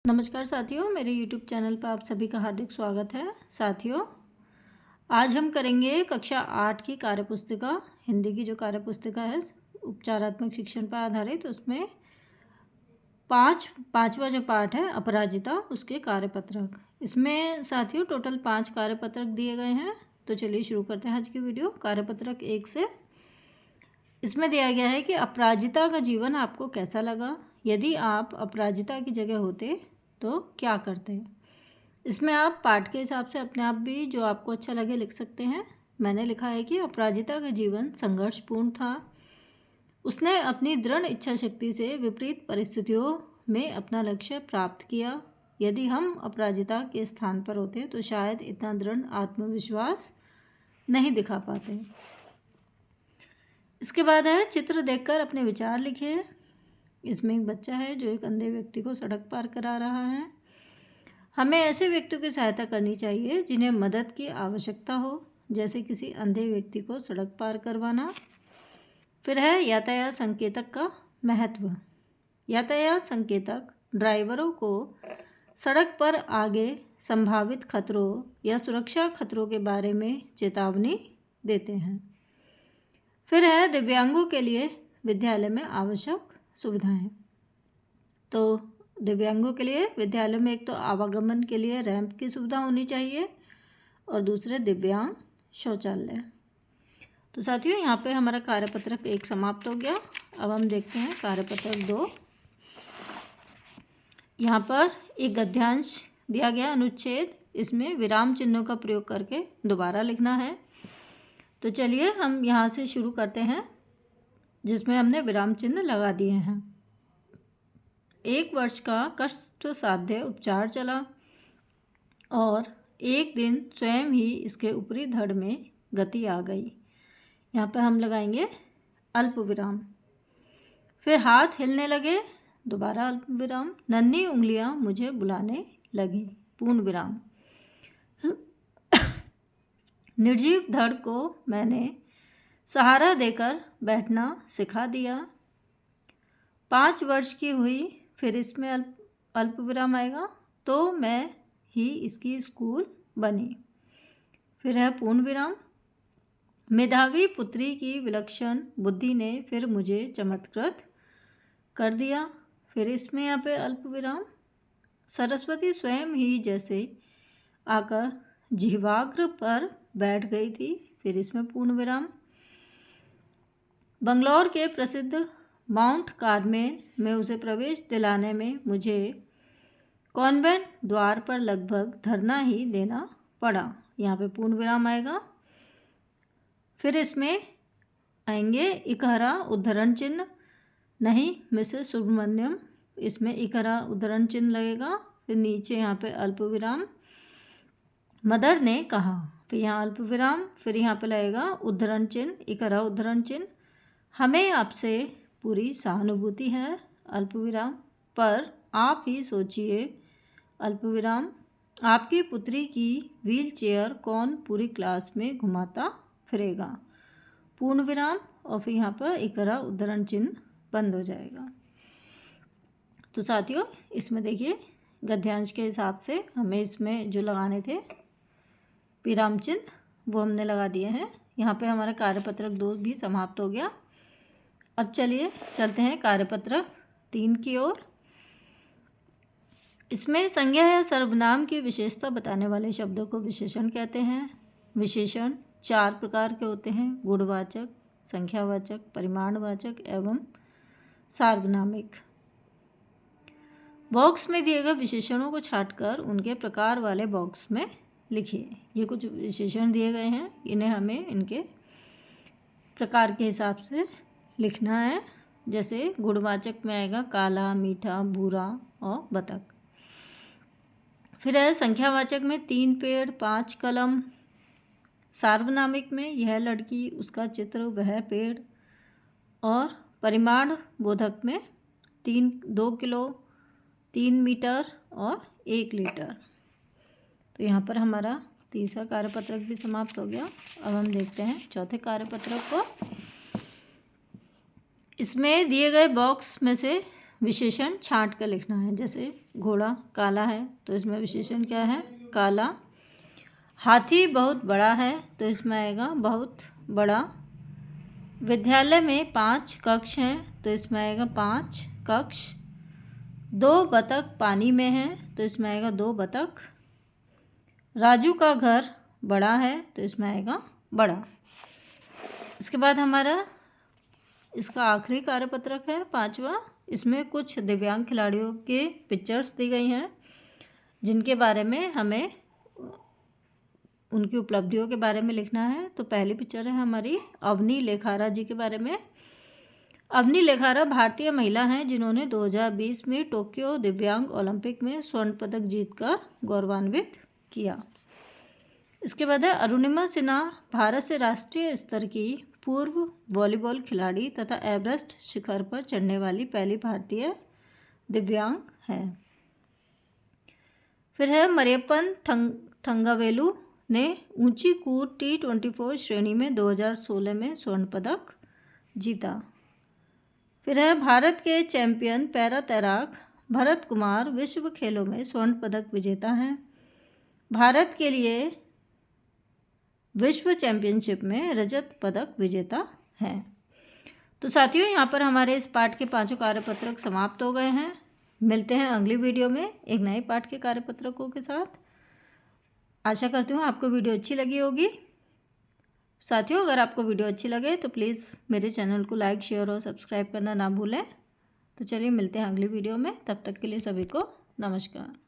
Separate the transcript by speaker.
Speaker 1: नमस्कार साथियों, मेरे YouTube चैनल पर आप सभी का हार्दिक स्वागत है। साथियों, आज हम करेंगे कक्षा 8 की कार्यपुस्तिका, हिंदी की जो कार्यपुस्तिका है उपचारात्मक शिक्षण पर आधारित, उसमें पाँचवा जो पाठ है अपराजिता, उसके कार्यपत्रक। इसमें साथियों टोटल 5 कार्यपत्रक दिए गए हैं। तो चलिए शुरू करते हैं आज की वीडियो। कार्यपत्रक 1 से इसमें दिया गया है कि अपराजिता का जीवन आपको कैसा लगा, यदि आप अपराजिता की जगह होते तो क्या करते हैं। इसमें आप पाठ के हिसाब से अपने आप भी जो आपको अच्छा लगे लिख सकते हैं। मैंने लिखा है कि अपराजिता का जीवन संघर्षपूर्ण था। उसने अपनी दृढ़ इच्छा शक्ति से विपरीत परिस्थितियों में अपना लक्ष्य प्राप्त किया। यदि हम अपराजिता के स्थान पर होते तो शायद इतना दृढ़ आत्मविश्वास नहीं दिखा पाते। इसके बाद है चित्र देखकर अपने विचार लिखिए। इसमें एक बच्चा है जो एक अंधे व्यक्ति को सड़क पार करा रहा है। हमें ऐसे व्यक्तियों की सहायता करनी चाहिए जिन्हें मदद की आवश्यकता हो, जैसे किसी अंधे व्यक्ति को सड़क पार करवाना। फिर है यातायात संकेतक का महत्व। यातायात संकेतक ड्राइवरों को सड़क पर आगे संभावित खतरों या सुरक्षा खतरों के बारे में चेतावनी देते हैं। फिर है दिव्यांगों के लिए विद्यालय में आवश्यक सुविधाएं। तो दिव्यांगों के लिए विद्यालय में एक तो आवागमन के लिए रैंप की सुविधा होनी चाहिए और दूसरे दिव्यांग शौचालय। तो साथियों, यहाँ पे हमारा कार्यपत्रक 1 समाप्त हो गया। अब हम देखते हैं कार्यपत्रक 2। यहाँ पर एक गद्यांश दिया गया अनुच्छेद, इसमें विराम चिन्हों का प्रयोग करके दोबारा लिखना है। तो चलिए हम यहाँ से शुरू करते हैं, जिसमें हमने विराम चिन्ह लगा दिए हैं। 1 वर्ष का कष्ट साध्य उपचार चला और एक दिन स्वयं ही इसके ऊपरी धड़ में गति आ गई। यहाँ पर हम लगाएंगे अल्प विराम। फिर हाथ हिलने लगे, दोबारा अल्प विराम। नन्ही उंगलियां मुझे बुलाने लगी, पूर्ण विराम। निर्जीव धड़ को मैंने सहारा देकर बैठना सिखा दिया। 5 वर्ष की हुई, फिर इसमें अल्प विराम आएगा, तो मैं ही इसकी स्कूल बनी। फिर है पूर्ण विराम। मेधावी पुत्री की विलक्षण बुद्धि ने फिर मुझे चमत्कृत कर दिया। फिर इसमें यहाँ पे अल्प विराम। सरस्वती स्वयं ही जैसे आकर जिह्वाग्र पर बैठ गई थी। फिर इसमें पूर्ण विराम। बंगलौर के प्रसिद्ध माउंट कार्मेल में उसे प्रवेश दिलाने में मुझे कॉन्वेंट द्वार पर लगभग धरना ही देना पड़ा। यहाँ पे पूर्ण विराम आएगा। फिर इसमें आएंगे इकहरा उद्धरण चिन्ह, नहीं मिसेस सुब्रमण्यम, इसमें इकहरा उद्धरण चिन्ह लगेगा। फिर नीचे यहाँ पे अल्प विराम। मदर ने कहा, फिर यहाँ अल्प विराम। फिर यहाँ पे लगेगा उद्धरण चिन्ह, इकहरा उद्धरण चिन्ह। हमें आपसे पूरी सहानुभूति है, अल्प विराम, पर आप ही सोचिए, अल्प विराम, आपकी पुत्री की व्हील चेयर कौन पूरी क्लास में घुमाता फिरेगा, पूर्ण विराम। और फिर यहाँ पर इकहरा उद्धरण चिन्ह बंद हो जाएगा। तो साथियों, इसमें देखिए गद्यांश के हिसाब से हमें इसमें जो लगाने थे विराम चिन्ह, वो हमने लगा दिए हैं। यहाँ पे हमारा कार्यपत्रक 2 भी समाप्त हो गया। अब चलिए चलते हैं कार्यपत्रक 3 की ओर। इसमें संज्ञा या सर्वनाम की विशेषता बताने वाले शब्दों को विशेषण कहते हैं। विशेषण 4 प्रकार के होते हैं: गुणवाचक, संख्यावाचक, परिमाणवाचक एवं सार्वनामिक। बॉक्स में दिए गए विशेषणों को छांटकर उनके प्रकार वाले बॉक्स में लिखिए। ये कुछ विशेषण दिए गए हैं, इन्हें हमें इनके प्रकार के हिसाब से लिखना है। जैसे गुणवाचक में आएगा काला, मीठा, भूरा और बतख। फिर है संख्यावाचक में 3 पेड़, 5 कलम। सार्वनामिक में यह लड़की, उसका चित्र, वह पेड़। और परिमाण बोधक में 2 किलो, 3 मीटर और 1 लीटर। तो यहाँ पर हमारा तीसरा कार्यपत्रक भी समाप्त हो गया। अब हम देखते हैं चौथे कार्यपत्रक को। इसमें दिए गए बॉक्स में से विशेषण छांट कर लिखना है। जैसे घोड़ा काला है तो इसमें विशेषण क्या है? काला। हाथी बहुत बड़ा है तो इसमें आएगा बहुत बड़ा। विद्यालय में 5 कक्ष हैं तो इसमें आएगा 5 कक्ष। 2 बतख पानी में हैं तो इसमें आएगा 2 बतख। राजू का घर बड़ा है तो इसमें आएगा बड़ा। इसके बाद हमारा इसका आखिरी कार्यपत्रक है 5वां। इसमें कुछ दिव्यांग खिलाड़ियों के पिक्चर्स दी गई हैं जिनके बारे में हमें उनकी उपलब्धियों के बारे में लिखना है। तो पहली पिक्चर है हमारी अवनी लेखारा जी के बारे में। अवनी लेखारा भारतीय महिला हैं जिन्होंने 2020 में टोक्यो दिव्यांग ओलंपिक में स्वर्ण पदक जीतकर गौरवान्वित किया। इसके बाद है अरुणिमा सिन्हा, भारत से राष्ट्रीय स्तर की पूर्व वॉलीबॉल खिलाड़ी तथा एवरेस्ट शिखर पर चढ़ने वाली पहली भारतीय दिव्यांग है। फिर है मरियप्पन थंगावेलु ने ऊंची कूद T24 श्रेणी में 2016 में स्वर्ण पदक जीता। फिर है भारत के चैंपियन पैरा तैराक भरत कुमार विश्व खेलों में स्वर्ण पदक विजेता हैं। भारत के लिए विश्व चैंपियनशिप में रजत पदक विजेता हैं। तो साथियों, यहाँ पर हमारे इस पाठ के 5 कार्यपत्रक समाप्त हो गए हैं। मिलते हैं अगली वीडियो में एक नए पाठ के कार्यपत्रकों के साथ। आशा करती हूँ आपको वीडियो अच्छी लगी होगी। साथियों, अगर आपको वीडियो अच्छी लगे तो प्लीज़ मेरे चैनल को लाइक, शेयर और सब्सक्राइब करना ना भूलें। तो चलिए मिलते हैं अगली वीडियो में। तब तक के लिए सभी को नमस्कार।